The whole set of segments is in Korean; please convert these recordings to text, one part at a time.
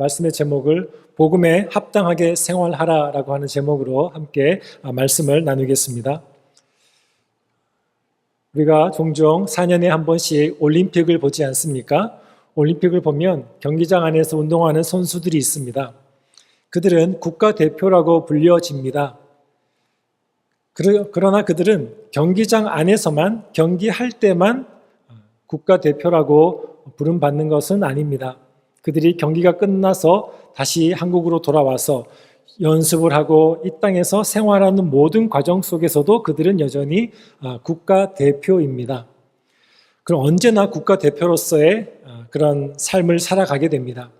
말씀의 제목을 복음에 합당하게 생활하라라고 하는 제목으로 함께 말씀을 나누겠습니다. 우리가 종종 4년에 한 번씩 올림픽을 보지 않습니까? 올림픽을 보면 경기장 안에서 운동하는 선수들이 있습니다. 그들은 국가대표라고 불려집니다. 그러나 그들은 경기장 안에서만, 경기할 때만 국가대표라고 부름받는 것은 아닙니다. 그들이 경기가 끝나서 다시 한국으로 돌아와서 연습을 하고 이 땅에서 생활하는 모든 과정 속에서도 그들은 여전히 국가대표입니다. 그럼 언제나 국가대표로서의 그런 삶을 살아가게 됩니다.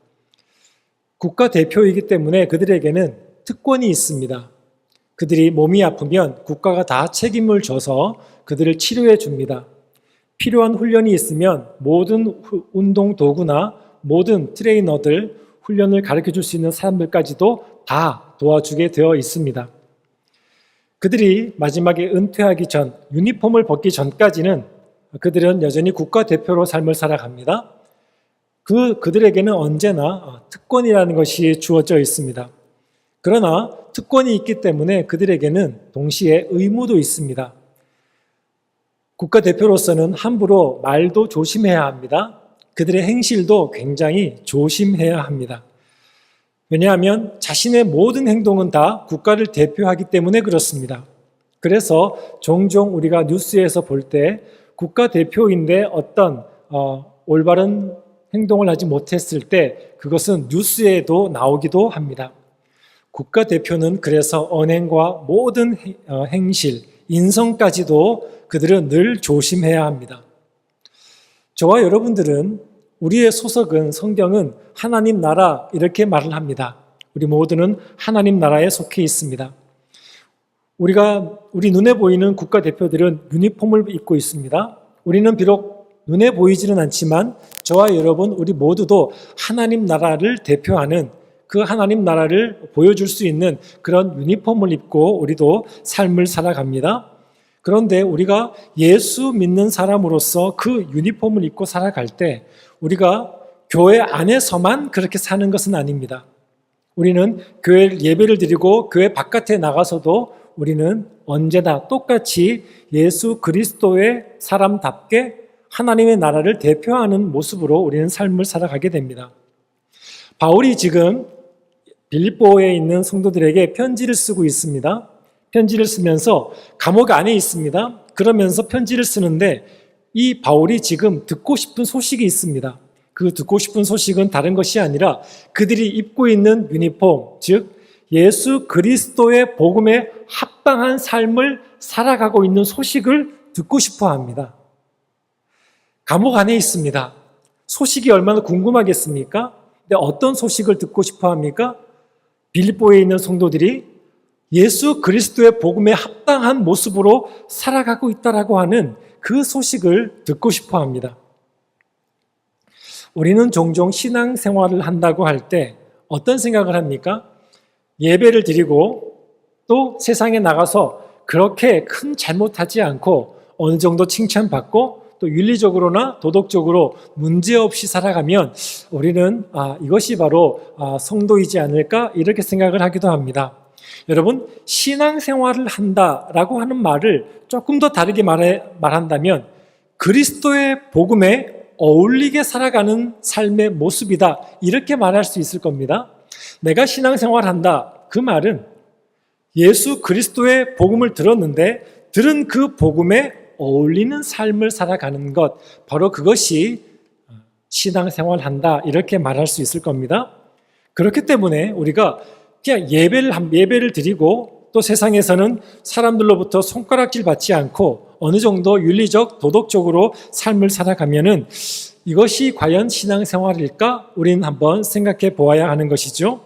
국가대표이기 때문에 그들에게는 특권이 있습니다. 그들이 몸이 아프면 국가가 다 책임을 져서 그들을 치료해 줍니다. 필요한 훈련이 있으면 모든 운동 도구나 모든 트레이너들, 훈련을 가르쳐 줄 수 있는 사람들까지도 다 도와주게 되어 있습니다. 그들이 마지막에 은퇴하기 전, 유니폼을 벗기 전까지는 그들은 여전히 국가대표로 삶을 살아갑니다. 그들에게는 언제나 특권이라는 것이 주어져 있습니다. 그러나 특권이 있기 때문에 그들에게는 동시에 의무도 있습니다. 국가대표로서는 함부로 말도 조심해야 합니다. 그들의 행실도 굉장히 조심해야 합니다. 왜냐하면 자신의 모든 행동은 다 국가를 대표하기 때문에 그렇습니다. 그래서 종종 우리가 뉴스에서 볼 때 국가대표인데 어떤 올바른 행동을 하지 못했을 때 그것은 뉴스에도 나오기도 합니다. 국가대표는 그래서 언행과 모든 행실, 인성까지도 그들은 늘 조심해야 합니다. 저와 여러분들은 우리의 소속은 성경은 하나님 나라 이렇게 말을 합니다. 우리 모두는 하나님 나라에 속해 있습니다. 우리 눈에 보이는 국가대표들은 유니폼을 입고 있습니다. 우리는 비록 눈에 보이지는 않지만 저와 여러분 우리 모두도 하나님 나라를 대표하는 그 하나님 나라를 보여줄 수 있는 그런 유니폼을 입고 우리도 삶을 살아갑니다. 그런데 우리가 예수 믿는 사람으로서 그 유니폼을 입고 살아갈 때 우리가 교회 안에서만 그렇게 사는 것은 아닙니다. 우리는 교회 예배를 드리고 교회 바깥에 나가서도 우리는 언제나 똑같이 예수 그리스도의 사람답게 하나님의 나라를 대표하는 모습으로 우리는 삶을 살아가게 됩니다. 바울이 지금 빌립보에 있는 성도들에게 편지를 쓰고 있습니다. 편지를 쓰면서 감옥 안에 있습니다. 그러면서 편지를 쓰는데 이 바울이 지금 듣고 싶은 소식이 있습니다. 그 듣고 싶은 소식은 다른 것이 아니라 그들이 입고 있는 유니폼, 즉 예수 그리스도의 복음에 합당한 삶을 살아가고 있는 소식을 듣고 싶어 합니다. 감옥 안에 있습니다. 소식이 얼마나 궁금하겠습니까? 근데 어떤 소식을 듣고 싶어 합니까? 빌립보에 있는 성도들이 예수 그리스도의 복음에 합당한 모습으로 살아가고 있다라고 하는 그 소식을 듣고 싶어 합니다. 우리는 종종 신앙생활을 한다고 할 때 어떤 생각을 합니까? 예배를 드리고 또 세상에 나가서 그렇게 큰 잘못하지 않고 어느 정도 칭찬받고 또 윤리적으로나 도덕적으로 문제없이 살아가면 우리는 이것이 바로 성도이지 않을까 이렇게 생각을 하기도 합니다. 여러분, 신앙생활을 한다라고 하는 말을 조금 더 다르게 말한다면 그리스도의 복음에 어울리게 살아가는 삶의 모습이다 이렇게 말할 수 있을 겁니다. 내가 신앙생활한다 그 말은 예수 그리스도의 복음을 들었는데 들은 그 복음에 어울리는 삶을 살아가는 것, 바로 그것이 신앙생활한다 이렇게 말할 수 있을 겁니다. 그렇기 때문에 우리가 그냥 예배를 드리고 또 세상에서는 사람들로부터 손가락질 받지 않고 어느 정도 윤리적, 도덕적으로 삶을 살아가면은 이것이 과연 신앙생활일까? 우리는 한번 생각해 보아야 하는 것이죠.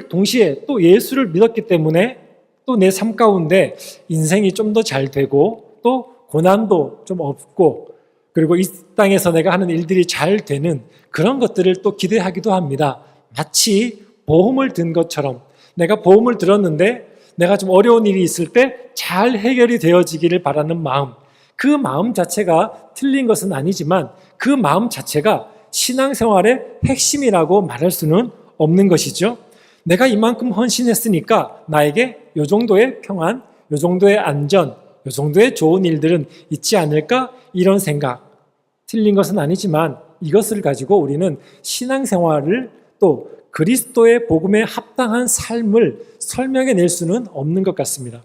동시에 또 예수를 믿었기 때문에 또 내 삶 가운데 인생이 좀 더 잘 되고 또 고난도 좀 없고 그리고 이 땅에서 내가 하는 일들이 잘 되는 그런 것들을 또 기대하기도 합니다. 마치 보험을 든 것처럼 내가 보험을 들었는데 내가 좀 어려운 일이 있을 때 잘 해결이 되어지기를 바라는 마음, 그 마음 자체가 틀린 것은 아니지만 그 마음 자체가 신앙생활의 핵심이라고 말할 수는 없는 것이죠. 내가 이만큼 헌신했으니까 나에게 요 정도의 평안, 요 정도의 안전, 요 정도의 좋은 일들은 있지 않을까? 이런 생각. 틀린 것은 아니지만 이것을 가지고 우리는 신앙생활을 또 그리스도의 복음에 합당한 삶을 설명해낼 수는 없는 것 같습니다.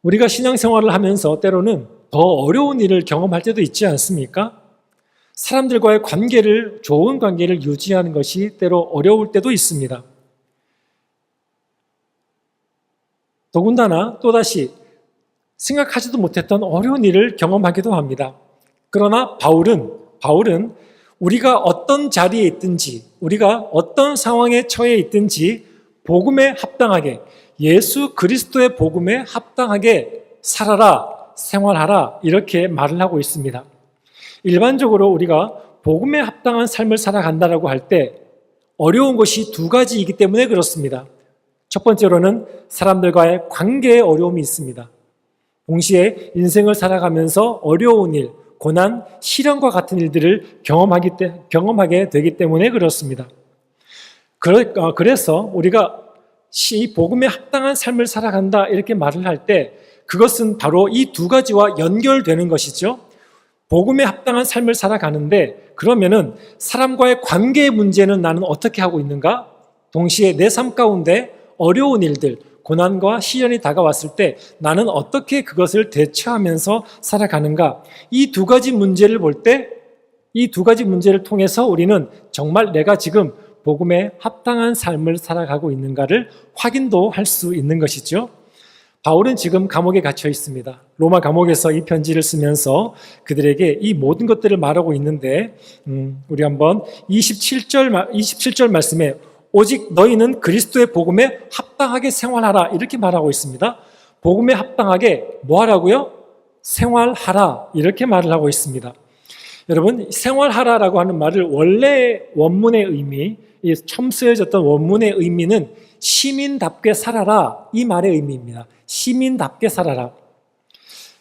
우리가 신앙생활을 하면서 때로는 더 어려운 일을 경험할 때도 있지 않습니까? 사람들과의 좋은 관계를 유지하는 것이 때로 어려울 때도 있습니다. 더군다나 또다시 생각하지도 못했던 어려운 일을 경험하기도 합니다. 그러나 바울은 우리가 어떤 자리에 있든지, 우리가 어떤 상황에 처해 있든지 복음에 합당하게, 예수 그리스도의 복음에 합당하게 살아라, 생활하라 이렇게 말을 하고 있습니다. 일반적으로 우리가 복음에 합당한 삶을 살아간다고 할 때 어려운 것이 두 가지이기 때문에 그렇습니다. 첫 번째로는 사람들과의 관계에 어려움이 있습니다. 동시에 인생을 살아가면서 어려운 일, 고난, 시련과 같은 일들을 경험하게 되기 때문에 그렇습니다. 그래서 우리가 복음에 합당한 삶을 살아간다 이렇게 말을 할 때 그것은 바로 이 두 가지와 연결되는 것이죠. 복음에 합당한 삶을 살아가는데 그러면은 사람과의 관계의 문제는 나는 어떻게 하고 있는가? 동시에 내 삶 가운데 어려운 일들, 고난과 시련이 다가왔을 때 나는 어떻게 그것을 대처하면서 살아가는가? 이 두 가지 문제를 볼 때 이 두 가지 문제를 통해서 우리는 정말 내가 지금 복음에 합당한 삶을 살아가고 있는가를 확인도 할 수 있는 것이죠. 바울은 지금 감옥에 갇혀 있습니다. 로마 감옥에서 이 편지를 쓰면서 그들에게 이 모든 것들을 말하고 있는데 우리 한번 27절 말씀에 오직 너희는 그리스도의 복음에 합당하게 생활하라 이렇게 말하고 있습니다. 복음에 합당하게 뭐 하라고요? 생활하라 이렇게 말을 하고 있습니다. 여러분 생활하라라고 하는 말을 원래 원문의 의미, 처음 쓰여졌던 원문의 의미는 시민답게 살아라 이 말의 의미입니다. 시민답게 살아라.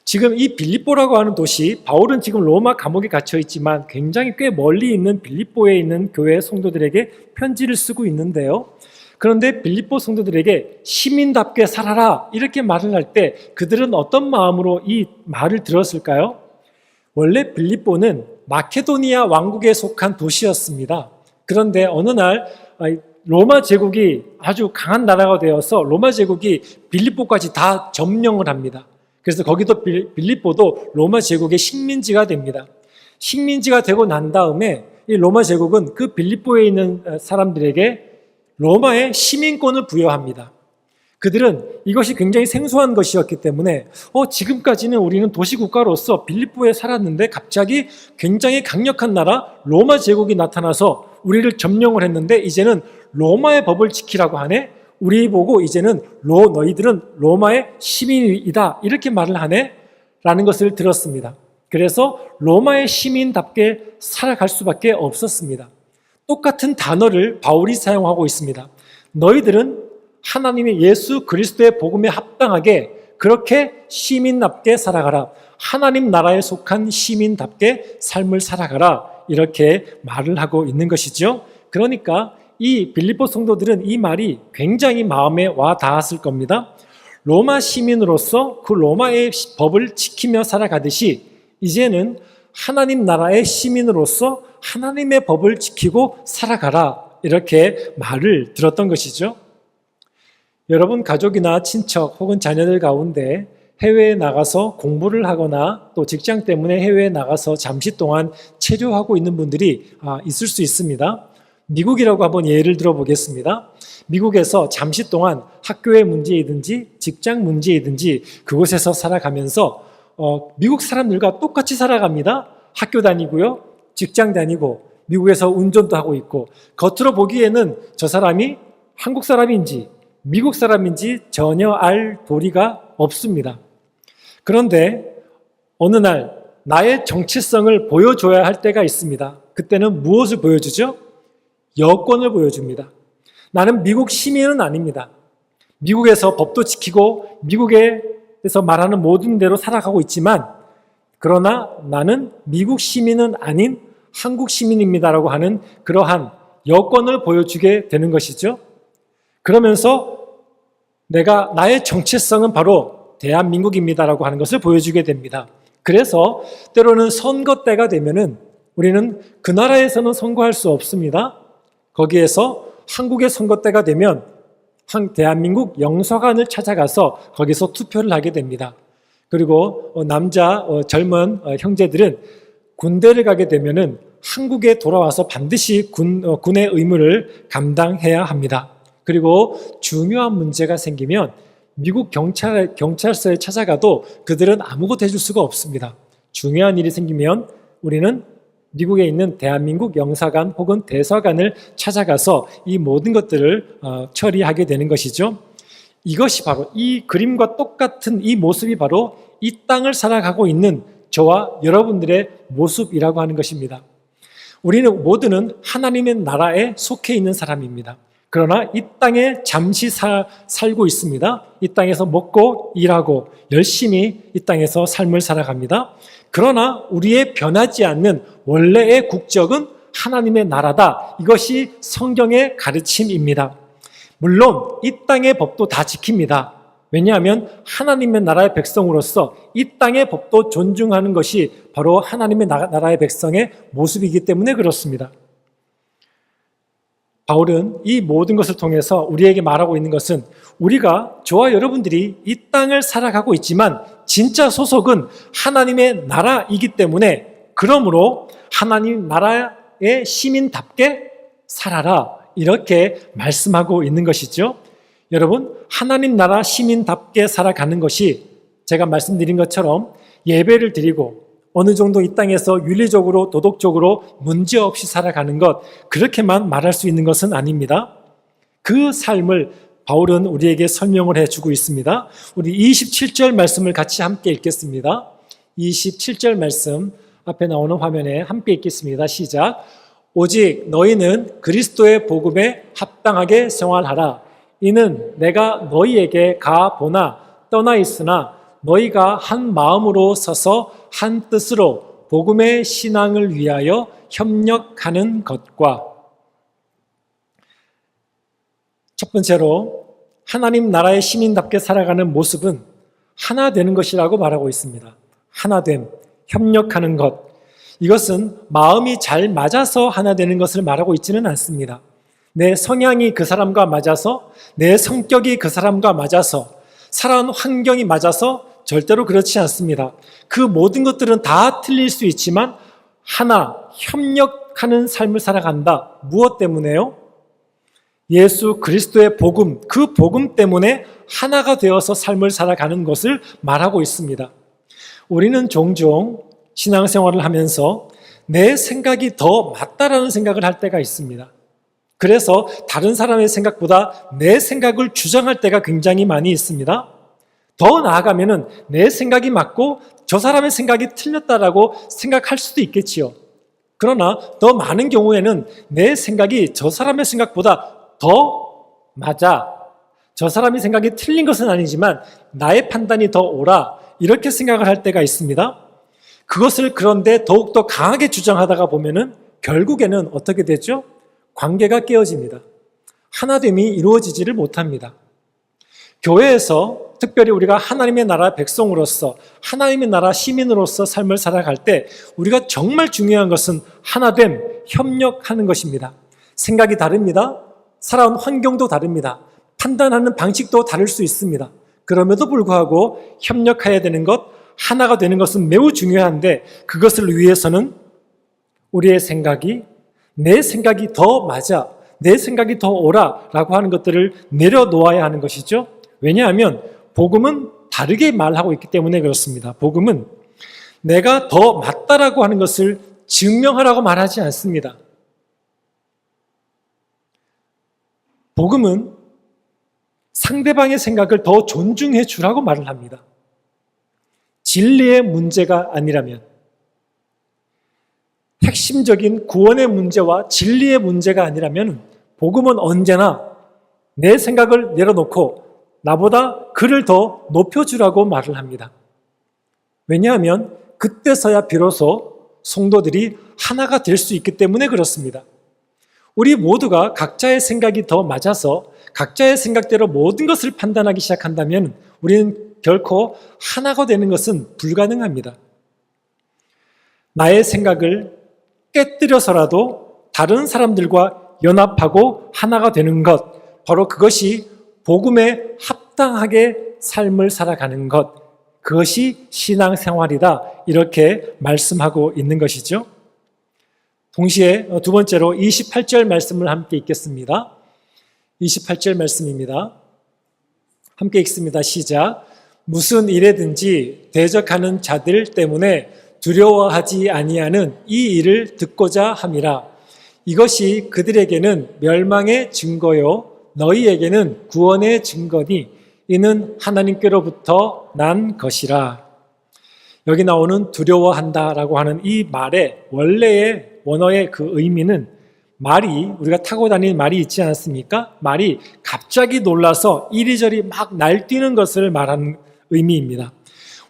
지금 이 빌립보라고 하는 도시, 바울은 지금 로마 감옥에 갇혀 있지만 굉장히 꽤 멀리 있는 빌립보에 있는 교회 성도들에게 편지를 쓰고 있는데요. 그런데 빌립보 성도들에게 시민답게 살아라 이렇게 말을 할 때 그들은 어떤 마음으로 이 말을 들었을까요? 원래 빌립보는 마케도니아 왕국에 속한 도시였습니다. 그런데 어느 날 로마 제국이 아주 강한 나라가 되어서 로마 제국이 빌립보까지 다 점령을 합니다. 그래서 거기도 빌립보도 로마 제국의 식민지가 됩니다. 식민지가 되고 난 다음에 이 로마 제국은 그 빌립보에 있는 사람들에게 로마의 시민권을 부여합니다. 그들은 이것이 굉장히 생소한 것이었기 때문에 지금까지는 우리는 도시국가로서 빌립보에 살았는데 갑자기 굉장히 강력한 나라 로마 제국이 나타나서 우리를 점령을 했는데 이제는 로마의 법을 지키라고 하네. 우리 보고 이제는 너희들은 로마의 시민이다 이렇게 말을 하네 라는 것을 들었습니다. 그래서 로마의 시민답게 살아갈 수밖에 없었습니다. 똑같은 단어를 바울이 사용하고 있습니다. 너희들은 하나님의 예수 그리스도의 복음에 합당하게 그렇게 시민답게 살아가라. 하나님 나라에 속한 시민답게 삶을 살아가라. 이렇게 말을 하고 있는 것이죠. 그러니까 이 빌립보 성도들은 이 말이 굉장히 마음에 와 닿았을 겁니다. 로마 시민으로서 그 로마의 법을 지키며 살아가듯이 이제는 하나님 나라의 시민으로서 하나님의 법을 지키고 살아가라. 이렇게 말을 들었던 것이죠. 여러분 가족이나 친척 혹은 자녀들 가운데 해외에 나가서 공부를 하거나 또 직장 때문에 해외에 나가서 잠시 동안 체류하고 있는 분들이 있을 수 있습니다. 미국이라고 한번 예를 들어보겠습니다. 미국에서 잠시 동안 학교의 문제이든지 직장 문제이든지 그곳에서 살아가면서 미국 사람들과 똑같이 살아갑니다. 학교 다니고요, 직장 다니고 미국에서 운전도 하고 있고 겉으로 보기에는 저 사람이 한국 사람인지 미국 사람인지 전혀 알 도리가 없습니다. 그런데 어느 날 나의 정체성을 보여줘야 할 때가 있습니다. 그때는 무엇을 보여주죠? 여권을 보여줍니다. 나는 미국 시민은 아닙니다. 미국에서 법도 지키고 미국에서 말하는 모든 대로 살아가고 있지만 그러나 나는 미국 시민은 아닌 한국 시민입니다라고 하는 그러한 여권을 보여주게 되는 것이죠. 그러면서 나의 정체성은 바로 대한민국입니다라고 하는 것을 보여주게 됩니다. 그래서 때로는 선거 때가 되면은 우리는 그 나라에서는 선거할 수 없습니다. 거기에서 한국의 선거 때가 되면 대한민국 영사관을 찾아가서 거기서 투표를 하게 됩니다. 그리고 젊은 형제들은 군대를 가게 되면은 한국에 돌아와서 반드시 군의 의무를 감당해야 합니다. 그리고 중요한 문제가 생기면 미국 경찰서에 찾아가도 그들은 아무것도 해줄 수가 없습니다. 중요한 일이 생기면 우리는 미국에 있는 대한민국 영사관 혹은 대사관을 찾아가서 이 모든 것들을 처리하게 되는 것이죠. 이것이 바로 이 그림과 똑같은 이 모습이 바로 이 땅을 살아가고 있는 저와 여러분들의 모습이라고 하는 것입니다. 우리는 모두는 하나님의 나라에 속해 있는 사람입니다. 그러나 이 땅에 잠시 살고 있습니다. 이 땅에서 먹고 일하고 열심히 이 땅에서 삶을 살아갑니다. 그러나 우리의 변하지 않는 원래의 국적은 하나님의 나라다. 이것이 성경의 가르침입니다. 물론 이 땅의 법도 다 지킵니다. 왜냐하면 하나님의 나라의 백성으로서 이 땅의 법도 존중하는 것이 바로 하나님의 나라의 백성의 모습이기 때문에 그렇습니다. 바울은 이 모든 것을 통해서 우리에게 말하고 있는 것은 저와 여러분들이 이 땅을 살아가고 있지만 진짜 소속은 하나님의 나라이기 때문에 그러므로 하나님 나라의 시민답게 살아라 이렇게 말씀하고 있는 것이죠. 여러분, 하나님 나라 시민답게 살아가는 것이 제가 말씀드린 것처럼 예배를 드리고 어느 정도 이 땅에서 윤리적으로 도덕적으로 문제없이 살아가는 것 그렇게만 말할 수 있는 것은 아닙니다. 그 삶을 바울은 우리에게 설명을 해주고 있습니다. 우리 27절 말씀을 같이 함께 읽겠습니다. 27절 말씀 앞에 나오는 화면에 함께 읽겠습니다. 시작. 오직 너희는 그리스도의 복음에 합당하게 생활하라. 이는 내가 너희에게 가보나 떠나 있으나 너희가 한 마음으로 서서 한 뜻으로 복음의 신앙을 위하여 협력하는 것과 첫 번째로 하나님 나라의 시민답게 살아가는 모습은 하나 되는 것이라고 말하고 있습니다. 하나됨, 협력하는 것. 이것은 마음이 잘 맞아서 하나 되는 것을 말하고 있지는 않습니다. 내 성향이 그 사람과 맞아서, 내 성격이 그 사람과 맞아서, 살아온 환경이 맞아서 절대로 그렇지 않습니다. 그 모든 것들은 다 틀릴 수 있지만 하나, 협력하는 삶을 살아간다. 무엇 때문에요? 예수 그리스도의 복음, 그 복음 때문에 하나가 되어서 삶을 살아가는 것을 말하고 있습니다. 우리는 종종 신앙생활을 하면서 내 생각이 더 맞다라는 생각을 할 때가 있습니다. 그래서 다른 사람의 생각보다 내 생각을 주장할 때가 굉장히 많이 있습니다. 더 나아가면은 내 생각이 맞고 저 사람의 생각이 틀렸다라고 생각할 수도 있겠지요. 그러나 더 많은 경우에는 내 생각이 저 사람의 생각보다 더 맞아. 저 사람의 생각이 틀린 것은 아니지만 나의 판단이 더 옳아. 이렇게 생각을 할 때가 있습니다. 그것을 그런데 더욱더 강하게 주장하다가 보면은 결국에는 어떻게 되죠? 관계가 깨어집니다. 하나됨이 이루어지지를 못합니다. 교회에서 특별히 우리가 하나님의 나라 백성으로서 하나님의 나라 시민으로서 삶을 살아갈 때 우리가 정말 중요한 것은 하나됨, 협력하는 것입니다. 생각이 다릅니다. 살아온 환경도 다릅니다. 판단하는 방식도 다를 수 있습니다. 그럼에도 불구하고 협력해야 되는 것, 하나가 되는 것은 매우 중요한데 그것을 위해서는 우리의 생각이 내 생각이 더 맞아, 내 생각이 더 옳아 라고 하는 것들을 내려놓아야 하는 것이죠. 왜냐하면 복음은 다르게 말하고 있기 때문에 그렇습니다. 복음은 내가 더 맞다라고 하는 것을 증명하라고 말하지 않습니다. 복음은 상대방의 생각을 더 존중해 주라고 말을 합니다. 진리의 문제가 아니라면, 핵심적인 구원의 문제와 진리의 문제가 아니라면 복음은 언제나 내 생각을 내려놓고 나보다 그를 더 높여주라고 말을 합니다. 왜냐하면 그때서야 비로소 성도들이 하나가 될 수 있기 때문에 그렇습니다. 우리 모두가 각자의 생각이 더 맞아서 각자의 생각대로 모든 것을 판단하기 시작한다면 우리는 결코 하나가 되는 것은 불가능합니다. 나의 생각을 깨뜨려서라도 다른 사람들과 연합하고 하나가 되는 것, 바로 그것이 복음에 합당하게 삶을 살아가는 것, 그것이 신앙생활이다, 이렇게 말씀하고 있는 것이죠. 동시에 두 번째로 28절 말씀을 함께 읽겠습니다. 28절 말씀입니다. 함께 읽습니다. 시작. 무슨 일에든지 대적하는 자들 때문에 두려워하지 아니하는 이 일을 듣고자 함이라. 이것이 그들에게는 멸망의 증거요 너희에게는 구원의 증거니 이는 하나님께로부터 난 것이라. 여기 나오는 두려워한다라고 하는 이 말의 원래의 원어의 그 의미는, 말이, 우리가 타고 다니는 말이 있지 않습니까? 말이 갑자기 놀라서 이리저리 막 날뛰는 것을 말하는 의미입니다.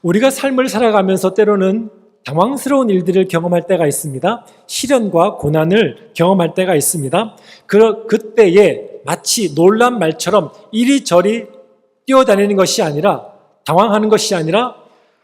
우리가 삶을 살아가면서 때로는 당황스러운 일들을 경험할 때가 있습니다. 시련과 고난을 경험할 때가 있습니다. 그때에 마치 놀란 말처럼 이리저리 뛰어다니는 것이 아니라, 당황하는 것이 아니라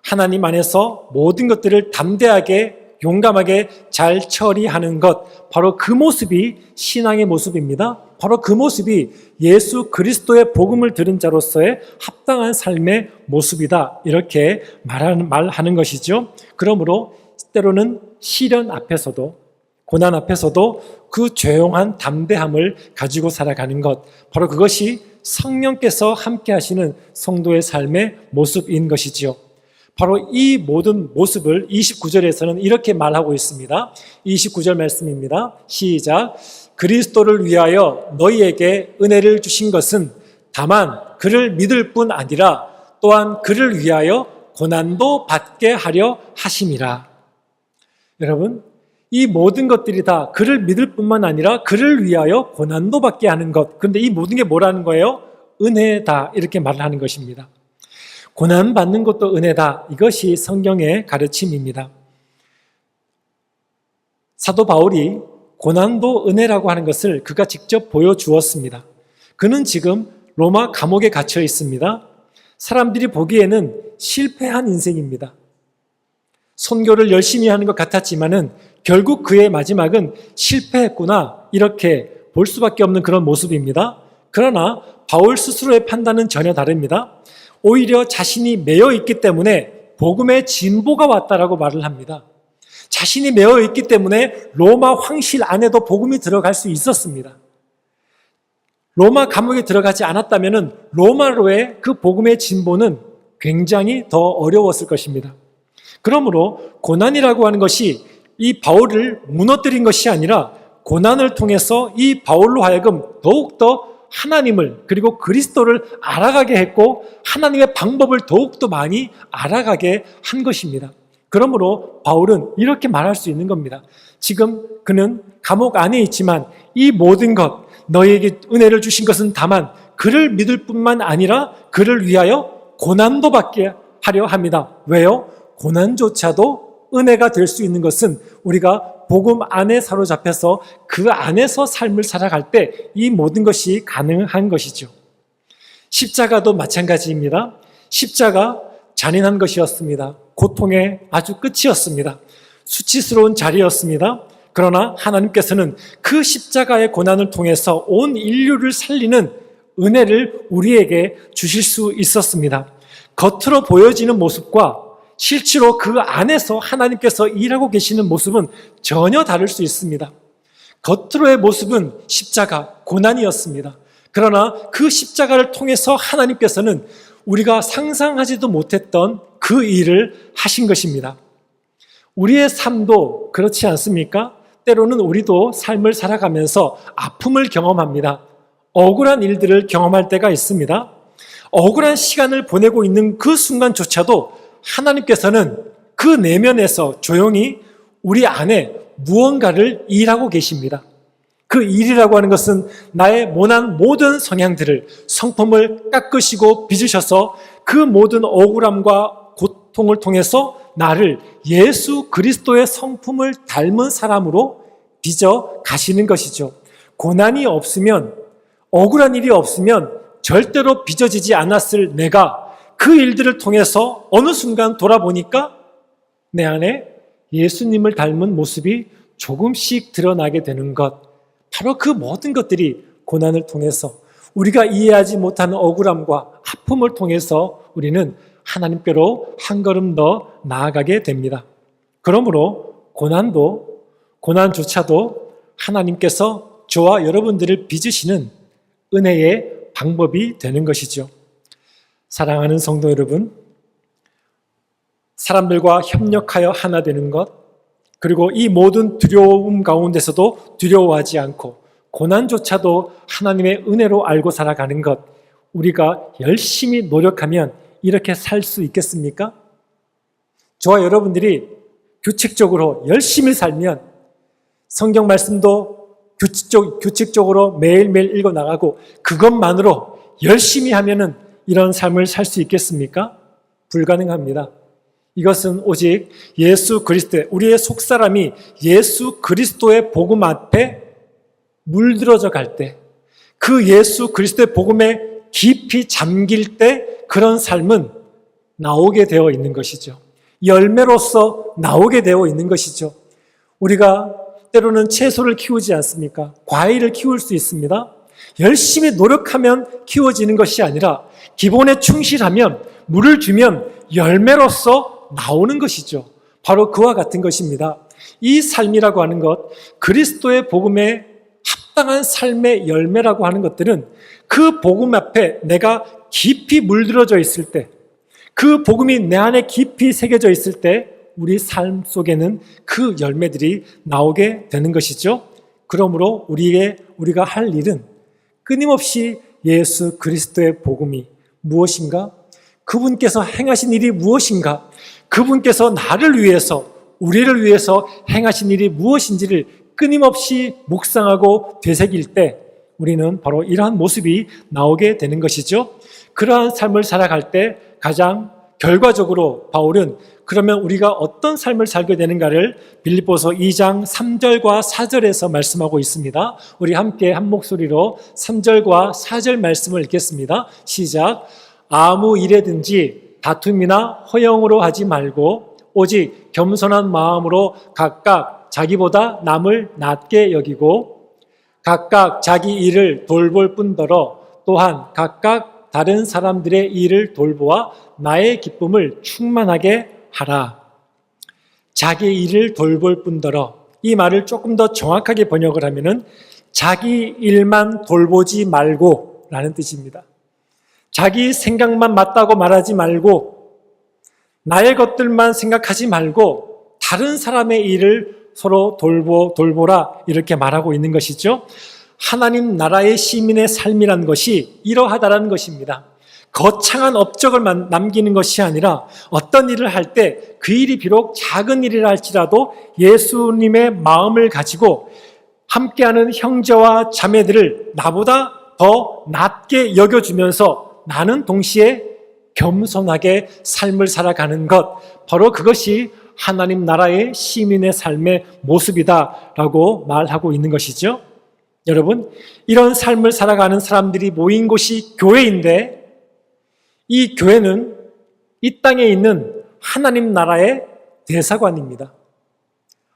하나님 안에서 모든 것들을 담대하게 용감하게 잘 처리하는 것, 바로 그 모습이 신앙의 모습입니다. 바로 그 모습이 예수 그리스도의 복음을 들은 자로서의 합당한 삶의 모습이다, 이렇게 말하는 것이죠. 그러므로 때로는 시련 앞에서도, 고난 앞에서도 그 조용한 담대함을 가지고 살아가는 것, 바로 그것이 성령께서 함께 하시는 성도의 삶의 모습인 것이지요. 바로 이 모든 모습을 29절에서는 이렇게 말하고 있습니다. 29절 말씀입니다. 시작. 그리스도를 위하여 너희에게 은혜를 주신 것은 다만 그를 믿을 뿐 아니라 또한 그를 위하여 고난도 받게 하려 하심이라. 여러분, 이 모든 것들이 다 그를 믿을 뿐만 아니라 그를 위하여 고난도 받게 하는 것. 그런데 이 모든 게 뭐라는 거예요? 은혜다, 이렇게 말을 하는 것입니다. 고난 받는 것도 은혜다. 이것이 성경의 가르침입니다. 사도 바울이 고난도 은혜라고 하는 것을 그가 직접 보여주었습니다. 그는 지금 로마 감옥에 갇혀 있습니다. 사람들이 보기에는 실패한 인생입니다. 선교를 열심히 하는 것 같았지만은 결국 그의 마지막은 실패했구나, 이렇게 볼 수밖에 없는 그런 모습입니다. 그러나 바울 스스로의 판단은 전혀 다릅니다. 오히려 자신이 매여 있기 때문에 복음의 진보가 왔다라고 말을 합니다. 자신이 매여 있기 때문에 로마 황실 안에도 복음이 들어갈 수 있었습니다. 로마 감옥에 들어가지 않았다면 로마로의 그 복음의 진보는 굉장히 더 어려웠을 것입니다. 그러므로 고난이라고 하는 것이 이 바울을 무너뜨린 것이 아니라 고난을 통해서 이 바울로 하여금 더욱더 하나님을, 그리고 그리스도를 알아가게 했고 하나님의 방법을 더욱더 많이 알아가게 한 것입니다. 그러므로 바울은 이렇게 말할 수 있는 겁니다. 지금 그는 감옥 안에 있지만 이 모든 것, 너희에게 은혜를 주신 것은 다만 그를 믿을 뿐만 아니라 그를 위하여 고난도 받게 하려 합니다. 왜요? 고난조차도 은혜가 될 수 있는 것은 우리가 복음 안에 사로잡혀서 그 안에서 삶을 살아갈 때 이 모든 것이 가능한 것이죠. 십자가도 마찬가지입니다. 십자가 잔인한 것이었습니다. 고통의 아주 끝이었습니다. 수치스러운 자리였습니다. 그러나 하나님께서는 그 십자가의 고난을 통해서 온 인류를 살리는 은혜를 우리에게 주실 수 있었습니다. 겉으로 보여지는 모습과 실제로 그 안에서 하나님께서 일하고 계시는 모습은 전혀 다를 수 있습니다. 겉으로의 모습은 십자가, 고난이었습니다. 그러나 그 십자가를 통해서 하나님께서는 우리가 상상하지도 못했던 그 일을 하신 것입니다. 우리의 삶도 그렇지 않습니까? 때로는 우리도 삶을 살아가면서 아픔을 경험합니다. 억울한 일들을 경험할 때가 있습니다. 억울한 시간을 보내고 있는 그 순간조차도 하나님께서는 그 내면에서 조용히 우리 안에 무언가를 일하고 계십니다. 그 일이라고 하는 것은 나의 모난 모든 성향들을, 성품을 깎으시고 빚으셔서 그 모든 억울함과 고통을 통해서 나를 예수 그리스도의 성품을 닮은 사람으로 빚어 가시는 것이죠. 고난이 없으면, 억울한 일이 없으면 절대로 빚어지지 않았을 내가 그 일들을 통해서 어느 순간 돌아보니까 내 안에 예수님을 닮은 모습이 조금씩 드러나게 되는 것, 바로 그 모든 것들이 고난을 통해서, 우리가 이해하지 못하는 억울함과 아픔을 통해서 우리는 하나님께로 한 걸음 더 나아가게 됩니다. 그러므로 고난조차도 하나님께서 저와 여러분들을 빚으시는 은혜의 방법이 되는 것이죠. 사랑하는 성도 여러분, 사람들과 협력하여 하나 되는 것, 그리고 이 모든 두려움 가운데서도 두려워하지 않고 고난조차도 하나님의 은혜로 알고 살아가는 것, 우리가 열심히 노력하면 이렇게 살 수 있겠습니까? 저와 여러분들이 규칙적으로 열심히 살면, 성경 말씀도 규칙적으로 매일매일 읽어나가고 그것만으로 열심히 하면은 이런 삶을 살 수 있겠습니까? 불가능합니다. 이것은 오직 예수 그리스도의, 우리의 속사람이 예수 그리스도의 복음 앞에 물들어져 갈 때, 그 예수 그리스도의 복음에 깊이 잠길 때 그런 삶은 나오게 되어 있는 것이죠. 열매로서 나오게 되어 있는 것이죠. 우리가 때로는 채소를 키우지 않습니까? 과일을 키울 수 있습니다. 열심히 노력하면 키워지는 것이 아니라 기본에 충실하면, 물을 주면 열매로서 나오는 것이죠. 바로 그와 같은 것입니다. 이 삶이라고 하는 것, 그리스도의 복음에 합당한 삶의 열매라고 하는 것들은 그 복음 앞에 내가 깊이 물들어져 있을 때, 그 복음이 내 안에 깊이 새겨져 있을 때 우리 삶 속에는 그 열매들이 나오게 되는 것이죠. 그러므로 우리가 할 일은 끊임없이 예수 그리스도의 복음이 무엇인가? 그분께서 행하신 일이 무엇인가? 그분께서 나를 위해서, 우리를 위해서 행하신 일이 무엇인지를 끊임없이 묵상하고 되새길 때 우리는 바로 이러한 모습이 나오게 되는 것이죠. 그러한 삶을 살아갈 때 가장 결과적으로 바울은 그러면 우리가 어떤 삶을 살게 되는가를 빌립보서 2장 3절과 4절에서 말씀하고 있습니다. 우리 함께 한 목소리로 3절과 4절 말씀을 읽겠습니다. 시작. 아무 일에든지 다툼이나 허영으로 하지 말고 오직 겸손한 마음으로 각각 자기보다 남을 낮게 여기고 각각 자기 일을 돌볼 뿐더러 또한 각각 다른 사람들의 일을 돌보아 나의 기쁨을 충만하게 하라. 자기 일을 돌볼 뿐더러, 이 말을 조금 더 정확하게 번역을 하면은 자기 일만 돌보지 말고 라는 뜻입니다. 자기 생각만 맞다고 말하지 말고 나의 것들만 생각하지 말고 다른 사람의 일을 서로 돌보라 이렇게 말하고 있는 것이죠. 하나님 나라의 시민의 삶이란 것이 이러하다라는 것입니다. 거창한 업적을 남기는 것이 아니라 어떤 일을 할 때 그 일이 비록 작은 일이라 할지라도 예수님의 마음을 가지고 함께하는 형제와 자매들을 나보다 더 낮게 여겨주면서 나는 동시에 겸손하게 삶을 살아가는 것, 바로 그것이 하나님 나라의 시민의 삶의 모습이다라고 말하고 있는 것이죠. 여러분, 이런 삶을 살아가는 사람들이 모인 곳이 교회인데, 이 교회는 이 땅에 있는 하나님 나라의 대사관입니다.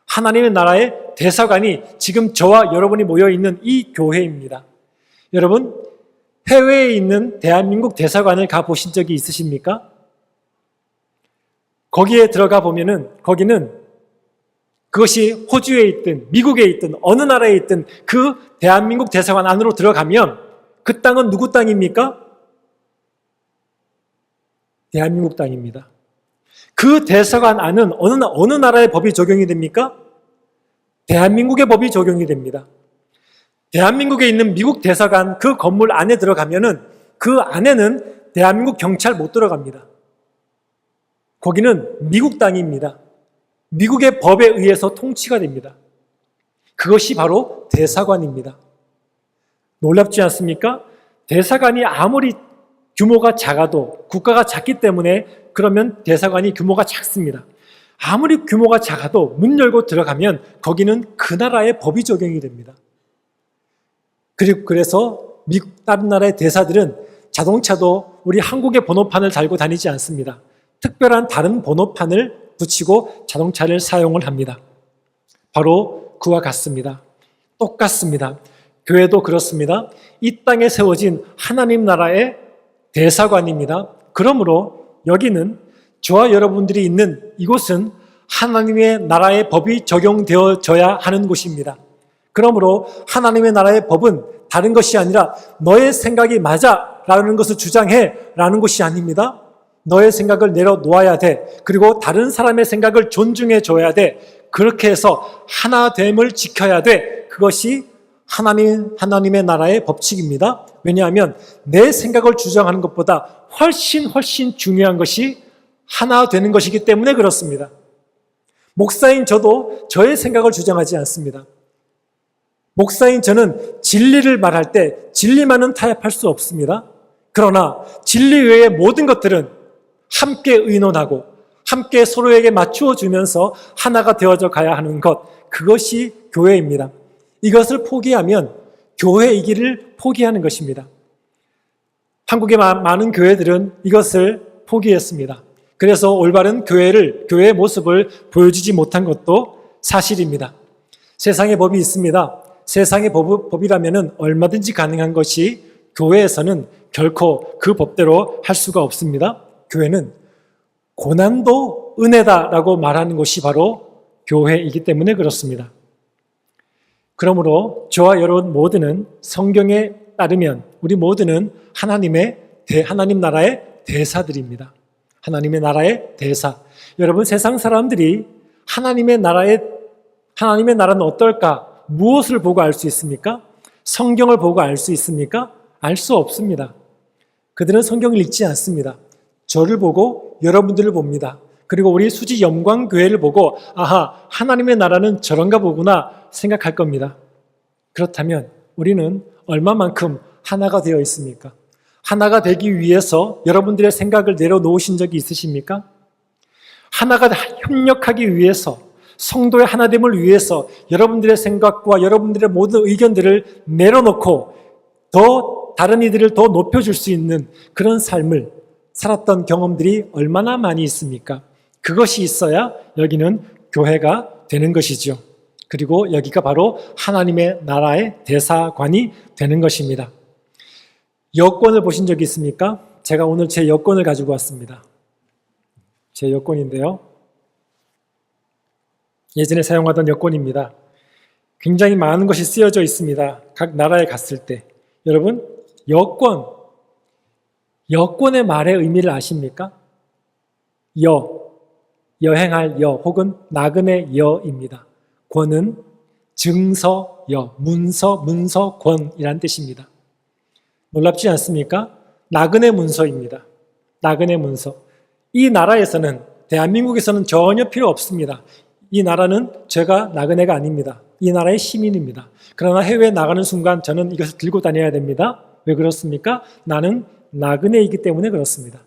하나님의 나라의 대사관이 지금 저와 여러분이 모여있는 이 교회입니다. 여러분, 해외에 있는 대한민국 대사관을 가보신 적이 있으십니까? 거기에 들어가 보면은, 거기는 그것이 호주에 있든 미국에 있든 어느 나라에 있든 그 대한민국 대사관 안으로 들어가면 그 땅은 누구 땅입니까? 대한민국 땅입니다. 그 대사관 안은 어느 나라의 법이 적용이 됩니까? 대한민국의 법이 적용이 됩니다. 대한민국에 있는 미국 대사관 그 건물 안에 들어가면은 그 안에는 대한민국 경찰 못 들어갑니다. 거기는 미국 땅입니다. 미국의 법에 의해서 통치가 됩니다. 그것이 바로 대사관입니다. 놀랍지 않습니까? 대사관이 아무리 규모가 작아도 국가가 작기 때문에 그러면 대사관이 규모가 작습니다. 아무리 규모가 작아도 문 열고 들어가면 거기는 그 나라의 법이 적용이 됩니다. 그리고 그래서 미국 다른 나라의 대사들은 자동차도 우리 한국의 번호판을 달고 다니지 않습니다. 특별한 다른 번호판을 붙이고 자동차를 사용을 합니다. 바로 그와 같습니다. 똑같습니다. 교회도 그렇습니다. 이 땅에 세워진 하나님 나라의 대사관입니다. 그러므로 여기는 저와 여러분들이 있는 이곳은 하나님의 나라의 법이 적용되어져야 하는 곳입니다. 그러므로 하나님의 나라의 법은 다른 것이 아니라 너의 생각이 맞아 라는 것을 주장해 라는 것이 아닙니다. 너의 생각을 내려놓아야 돼. 그리고 다른 사람의 생각을 존중해 줘야 돼. 그렇게 해서 하나됨을 지켜야 돼. 그것이 하나님의 나라의 법칙입니다. 왜냐하면 내 생각을 주장하는 것보다 훨씬 중요한 것이 하나 되는 것이기 때문에 그렇습니다. 목사인 저도 저의 생각을 주장하지 않습니다. 목사인 저는 진리를 말할 때 진리만은 타협할 수 없습니다. 그러나 진리 외의 모든 것들은 함께 의논하고 함께 서로에게 맞추어 주면서 하나가 되어져 가야 하는 것, 그것이 교회입니다. 이것을 포기하면 교회의 길을 포기하는 것입니다. 한국의 많은 교회들은 이것을 포기했습니다. 그래서 올바른 교회의 모습을 보여주지 못한 것도 사실입니다. 세상의 법이 있습니다. 세상의 법이라면 얼마든지 가능한 것이 교회에서는 결코 그 법대로 할 수가 없습니다. 교회는 고난도 은혜다라고 말하는 것이 바로 교회이기 때문에 그렇습니다. 그러므로 저와 여러분 모두는 성경에 따르면 우리 모두는 하나님 나라의 대사들입니다. 하나님의 나라의 대사. 여러분, 세상 사람들이 하나님의 나라는 어떨까? 무엇을 보고 알 수 있습니까? 성경을 보고 알 수 있습니까? 알 수 없습니다. 그들은 성경을 읽지 않습니다. 저를 보고 여러분들을 봅니다. 그리고 우리 수지 영광교회를 보고 아하, 하나님의 나라는 저런가 보구나 생각할 겁니다. 그렇다면 우리는 얼마만큼 하나가 되어 있습니까? 하나가 되기 위해서 여러분들의 생각을 내려놓으신 적이 있으십니까? 하나가 협력하기 위해서, 성도의 하나됨을 위해서 여러분들의 생각과 여러분들의 모든 의견들을 내려놓고 더 다른 이들을 더 높여줄 수 있는 그런 삶을 살았던 경험들이 얼마나 많이 있습니까? 그것이 있어야 여기는 교회가 되는 것이죠. 그리고 여기가 바로 하나님의 나라의 대사관이 되는 것입니다. 여권을 보신 적이 있습니까? 제가 오늘 제 여권을 가지고 왔습니다. 제 여권인데요. 예전에 사용하던 여권입니다. 굉장히 많은 것이 쓰여져 있습니다. 각 나라에 갔을 때. 여러분, 여권의 말의 의미를 아십니까? 여행할 여 혹은 나그네 여입니다. 권은 증서, 문서, 권이란 뜻입니다. 놀랍지 않습니까? 나그네 문서입니다. 나그네 문서. 이 나라에서는, 대한민국에서는 전혀 필요 없습니다. 이 나라는 제가 나그네가 아닙니다. 이 나라의 시민입니다. 그러나 해외에 나가는 순간 저는 이것을 들고 다녀야 됩니다. 왜 그렇습니까? 나는 나그네이기 때문에 그렇습니다.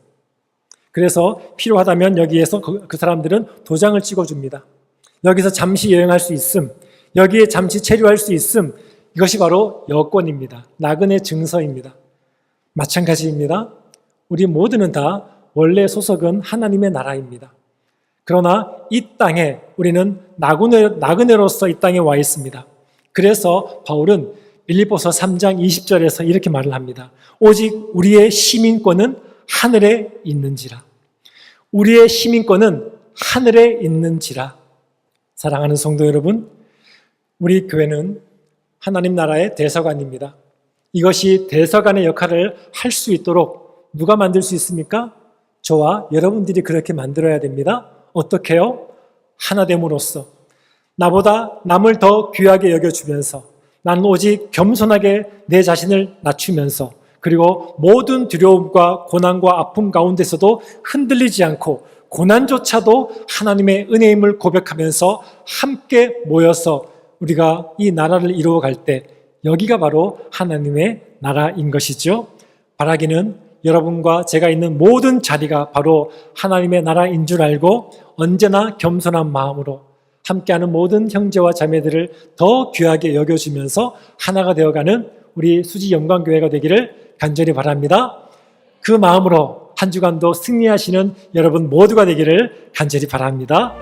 그래서 필요하다면 여기에서 그 사람들은 도장을 찍어줍니다. 여기서 잠시 여행할 수 있음, 여기에 잠시 체류할 수 있음, 이것이 바로 여권입니다. 나그네 증서입니다. 마찬가지입니다. 우리 모두는 다 원래 소속은 하나님의 나라입니다. 그러나 이 땅에 우리는 나그네로서 이 땅에 와 있습니다. 그래서 바울은 빌립보서 3장 20절에서 이렇게 말을 합니다. 오직 우리의 시민권은 하늘에 있는지라. 우리의 시민권은 하늘에 있는지라. 사랑하는 성도 여러분, 우리 교회는 하나님 나라의 대사관입니다. 이것이 대사관의 역할을 할 수 있도록 누가 만들 수 있습니까? 저와 여러분들이 그렇게 만들어야 됩니다. 어떻게 해요? 하나됨으로써 나보다 남을 더 귀하게 여겨주면서 나는 오직 겸손하게 내 자신을 낮추면서 그리고 모든 두려움과 고난과 아픔 가운데서도 흔들리지 않고 고난조차도 하나님의 은혜임을 고백하면서 함께 모여서 우리가 이 나라를 이루어갈 때 여기가 바로 하나님의 나라인 것이죠. 바라기는 여러분과 제가 있는 모든 자리가 바로 하나님의 나라인 줄 알고 언제나 겸손한 마음으로 함께하는 모든 형제와 자매들을 더 귀하게 여겨주면서 하나가 되어가는 우리 수지 영광교회가 되기를 간절히 바랍니다. 그 마음으로 한 주간도 승리하시는 여러분 모두가 되기를 간절히 바랍니다.